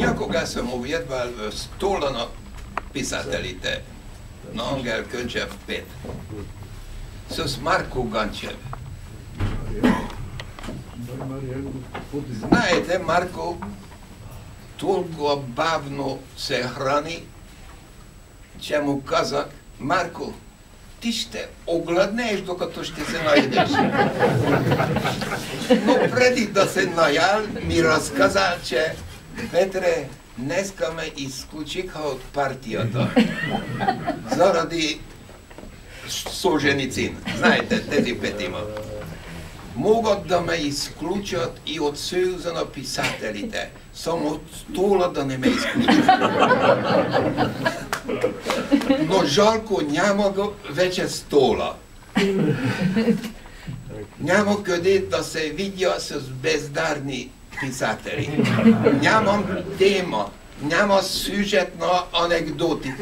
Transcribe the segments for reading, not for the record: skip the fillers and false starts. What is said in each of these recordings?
Някога съм увидвал в стола на писателите на Ангел Кънчев 5 с Марко Ганчев. Знаете, Марко толкова бавно се храни, че му казах: Марко, ти ще огладнееш, докато ще се наедеш. Но преди да се наял, ми разказа, че Петре, днеска ме изключиха от партията заради Солженицин. Знаете, тези петима. Могат да ме изключат и от Съюза на писателите, само от стола да не ме изключат. Но жалко, няма го вече стола. Няма къде да се видя с бездарни писатели. Нямам тема, няма сюжет на анекдотите.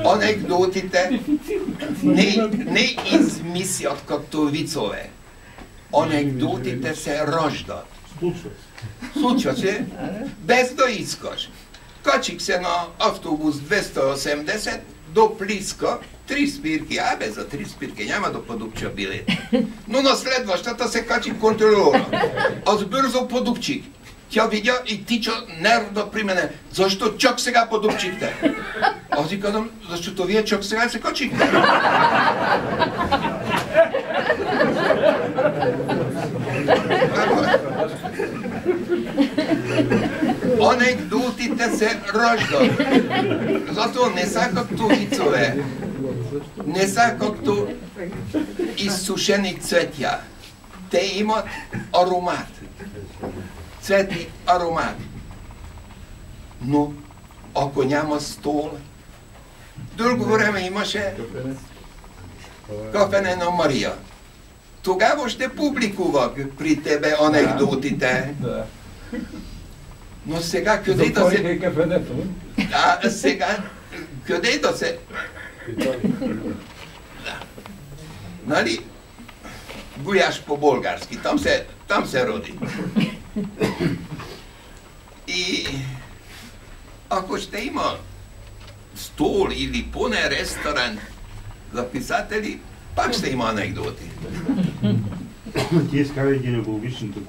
Анекдотите не измислят като вицове. Анекдотите се раждат. Случва се, без да искаш. Качих се на автобус 280 до Плиска, 3 спирки. Абе, за 3 спирки няма да подупча билет. Но на следващата се качи контролера. Аз бързо подупчих. Тя видя и тича нервно при мене. Защо чак сега подупчихте? Аз си казвам, защото вие чак сега се качихте. Анекдотите се раждат. Зато не са както вицове. Не са както изсушени цветя. Те имат аромат. Цвети аромат. Но ако няма стол, дълго време имаше кафене на Мария. Тогава ще публикувах при тебе анекдотите. Но сега къде да се... Да, сега къде да се... Нали? Бояш по-български. Там се роди. И ако ще има стол или поне ресторант за писатели, пак ще има анекдоти. Ти изкарай гинекологичното